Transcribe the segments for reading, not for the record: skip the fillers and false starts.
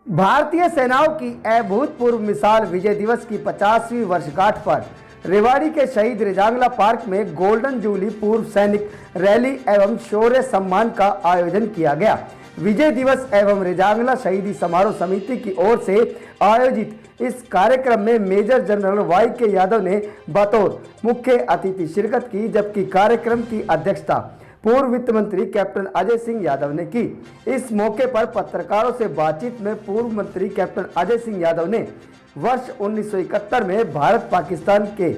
भारतीय सेनाओं की अभूतपूर्व मिसाल विजय दिवस की 50वीं वर्षगांठ पर रेवाड़ी के शहीद रेजांगला पार्क में गोल्डन जुबली पूर्व सैनिक रैली एवं शौर्य सम्मान का आयोजन किया गया। विजय दिवस एवं रेजांगला शहीदी समारोह समिति की ओर से आयोजित इस कार्यक्रम में मेजर जनरल वाई के यादव ने बतौर मुख्य अतिथि शिरकत की, जबकि कार्यक्रम की अध्यक्षता पूर्व वित्त मंत्री कैप्टन अजय सिंह यादव ने की। इस मौके पर पत्रकारों से बातचीत में पूर्व मंत्री कैप्टन अजय सिंह यादव ने वर्ष 1971 में भारत पाकिस्तान के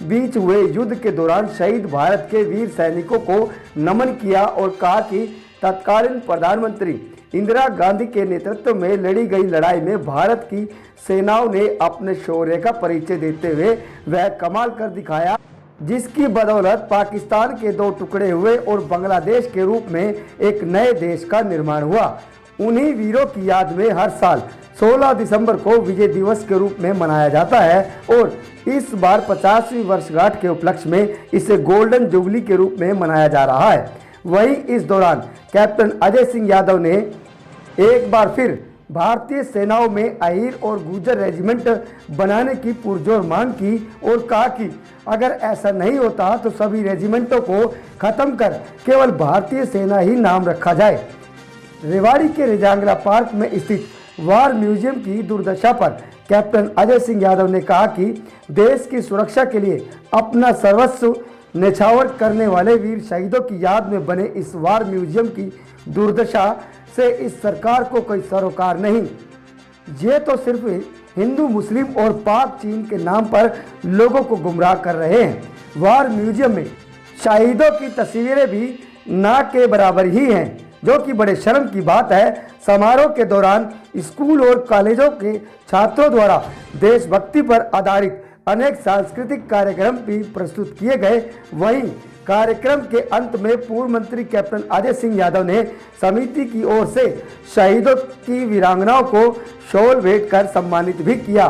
बीच हुए युद्ध के दौरान शहीद भारत के वीर सैनिकों को नमन किया और कहा कि तत्कालीन प्रधानमंत्री इंदिरा गांधी के नेतृत्व में लड़ी गई लड़ाई में भारत की सेनाओं ने अपने शौर्य का परिचय देते हुए वह कमाल कर दिखाया, जिसकी बदौलत पाकिस्तान के दो टुकड़े हुए और बांग्लादेश के रूप में एक नए देश का निर्माण हुआ। उन्हीं वीरों की याद में हर साल 16 दिसंबर को विजय दिवस के रूप में मनाया जाता है और इस बार 50वीं वर्षगांठ के उपलक्ष्य में इसे गोल्डन जुबली के रूप में मनाया जा रहा है। वहीं इस दौरान कैप्टन अजय सिंह यादव ने एक बार फिर भारतीय सेनाओं में अहीर और गुर्जर रेजिमेंट बनाने की पुरजोर मांग की और कहा कि अगर ऐसा नहीं होता तो सभी रेजिमेंटों को खत्म कर केवल भारतीय सेना ही नाम रखा जाए। रेवाड़ी के रेजांगला पार्क में स्थित वार म्यूजियम की दुर्दशा पर कैप्टन अजय सिंह यादव ने कहा कि देश की सुरक्षा के लिए अपना सर्वस्व न्यौछावर करने वाले वीर शहीदों की याद में बने इस वार म्यूजियम की दुर्दशा से इस सरकार को कोई सरोकार नहीं। ये तो सिर्फ हिंदू मुस्लिम और पाक चीन के नाम पर लोगों को गुमराह कर रहे हैं। वार म्यूजियम में शहीदों की तस्वीरें भी ना के बराबर ही हैं, जो कि बड़े शर्म की बात है। समारोह के दौरान स्कूल और कॉलेजों के छात्रों द्वारा देशभक्ति पर आधारित अनेक सांस्कृतिक कार्यक्रम भी प्रस्तुत किए गए। वहीं कार्यक्रम के अंत में पूर्व मंत्री कैप्टन अजय सिंह यादव ने समिति की ओर से शहीदों की वीरांगनाओं को शॉल भेंट कर सम्मानित भी किया।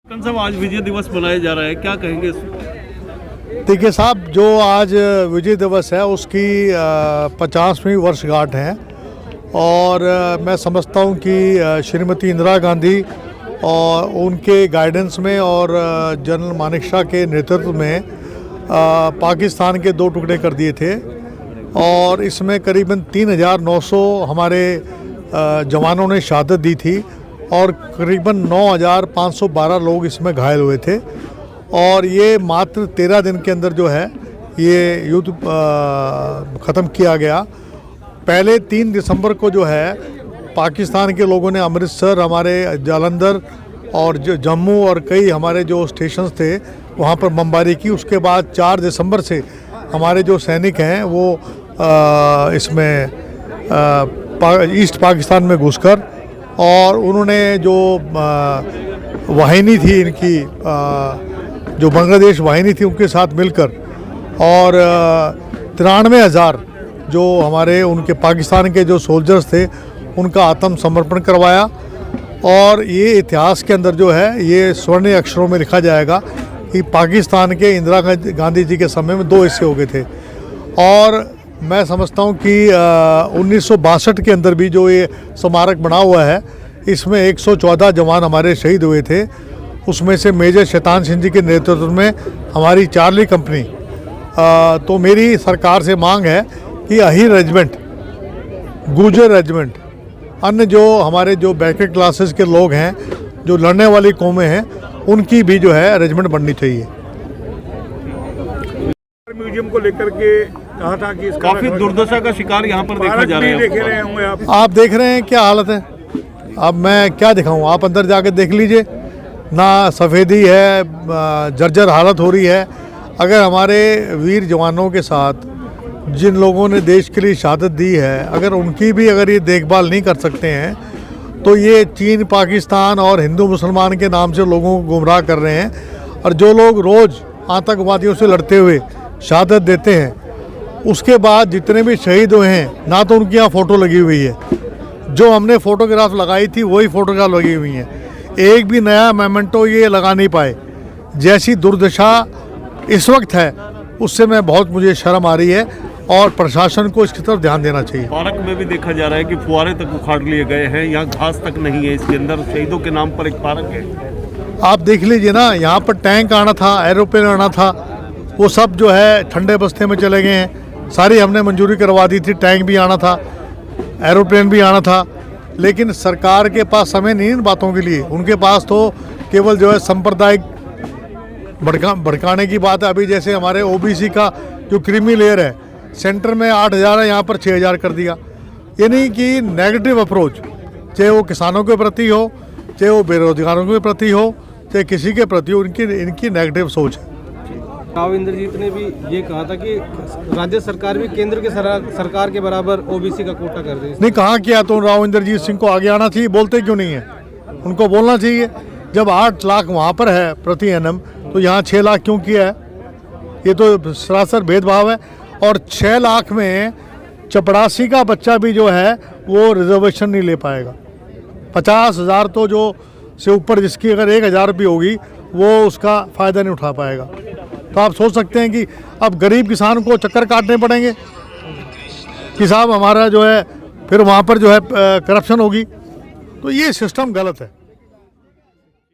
कौन सा आज विजय दिवस मनाया जा रहा है, क्या कहेंगे इसमें? देखिए साहब, जो आज विजय दिवस है उसकी 50वीं वर्षगांठ है और मैं समझता हूँ कि श्रीमती इंदिरा गांधी और उनके गाइडेंस में और जनरल मानेकशॉ के नेतृत्व में पाकिस्तान के दो टुकड़े कर दिए थे और इसमें करीबन 3,900 हमारे जवानों ने शहादत दी थी और करीबन 9,512 लोग इसमें घायल हुए थे और ये मात्र 13 दिन के अंदर जो है ये युद्ध ख़त्म किया गया। पहले 3 दिसंबर को जो है पाकिस्तान के लोगों ने अमृतसर, हमारे जालंधर और जम्मू और कई हमारे जो स्टेशंस थे वहाँ पर बमबारी की। उसके बाद 4 दिसंबर से हमारे जो सैनिक हैं वो इसमें ईस्ट पाकिस्तान में घुसकर और उन्होंने जो वाहिनी थी इनकी, जो बांग्लादेश वाहिनी थी उनके साथ मिलकर और 93,000 जो हमारे उनके पाकिस्तान के जो सोल्जर्स थे उनका आत्मसमर्पण करवाया। और ये इतिहास के अंदर जो है ये स्वर्ण अक्षरों में लिखा जाएगा कि पाकिस्तान के इंदिरा गांधी जी के समय में 2 हिस्से हो गए थे। और मैं समझता हूँ कि 1962 के अंदर भी जो ये स्मारक बना हुआ है, इसमें 114 जवान हमारे शहीद हुए थे। उसमें से मेजर शैतान सिंह जी के नेतृत्व में हमारी चार्ली कंपनी, तो मेरी सरकार से मांग है कि अहीर रेजिमेंट, गुर्जर रेजिमेंट, अन्य जो हमारे जो बैकवर्ड क्लासेस के लोग हैं, जो लड़ने वाली कौमें हैं, उनकी भी जो है रेजिमेंट बननी चाहिए। म्यूजियम को लेकर के कहा था कि काफी दुर्दशा का शिकार यहाँ पर देखा जा रहा है। देख रहे होंगे आप देख रहे हैं क्या हालत है। अब मैं क्या दिखाऊं, आप अंदर जाके देख लीजिए ना, सफ़ेदी है, जर्जर हालत हो रही है। अगर हमारे वीर जवानों के साथ जिन लोगों ने देश के लिए शहादत दी है, अगर उनकी भी अगर ये देखभाल नहीं कर सकते हैं, तो ये चीन, पाकिस्तान और हिंदू मुसलमान के नाम से लोगों को गुमराह कर रहे हैं। और जो लोग रोज़ आतंकवादियों से लड़ते हुए शहादत देते हैं, उसके बाद जितने भी शहीद हुए हैं, ना तो उनकी यहाँ फ़ोटो लगी हुई है, जो हमने फ़ोटोग्राफ लगाई थी वही फ़ोटोग्राफ लगी हुई हैं, एक भी नया मेमेंटो ये लगा नहीं पाए। जैसी दुर्दशा इस वक्त है, उससे मुझे शर्म आ रही है और प्रशासन को इसकी तरफ ध्यान देना चाहिए। पार्क में भी देखा जा रहा है कि फुहारे तक उखाड़ लिए गए हैं, यहाँ घास तक नहीं है। इसके अंदर शहीदों के नाम पर एक पार्क है। आप देख लीजिए ना, यहाँ पर टैंक आना था, एरोप्लेन आना था, वो सब जो है ठंडे बस्ते में चले गए हैं। सारी हमने मंजूरी करवा दी थी, टैंक भी आना था, एरोप्लेन भी आना था, लेकिन सरकार के पास समय नहीं इन बातों के लिए। उनके पास तो केवल जो है सांप्रदायिक भड़काने की बात है। अभी जैसे हमारे ओबीसी का जो क्रीमी लेयर है, सेंटर में 8,000 है, यहाँ पर 6,000 कर दिया। यानी कि नेगेटिव अप्रोच, चाहे वो किसानों के प्रति हो, चाहे वो बेरोजगारों के प्रति हो, चाहे किसी के प्रति हो, इनकी नेगेटिव सोच है। राव इंद्रजीत ने भी ये कहा था कि राज्य सरकार भी केंद्र के सरकार के बराबर ओबीसी का कोटा कर दे। नहीं कहाँ किया, तो राव इंद्रजीत सिंह को आगे आना चाहिए, बोलते क्यों नहीं है? उनको बोलना चाहिए। जब 8 लाख वहाँ पर है प्रति एनम, तो यहाँ 6 लाख क्यों किया है? ये तो सरासर भेदभाव है। और 6 लाख में चपरासी का बच्चा भी जो है वो रिजर्वेशन नहीं ले पाएगा। 50,000 तो जो से ऊपर जिसकी अगर 1,000 भी होगी, वो उसका फ़ायदा नहीं उठा पाएगा। तो आप सोच सकते हैं कि अब गरीब किसान को चक्कर काटने पड़ेंगे कि साहब हमारा जो है, फिर वहाँ पर जो है करप्शन होगी। तो ये सिस्टम गलत है।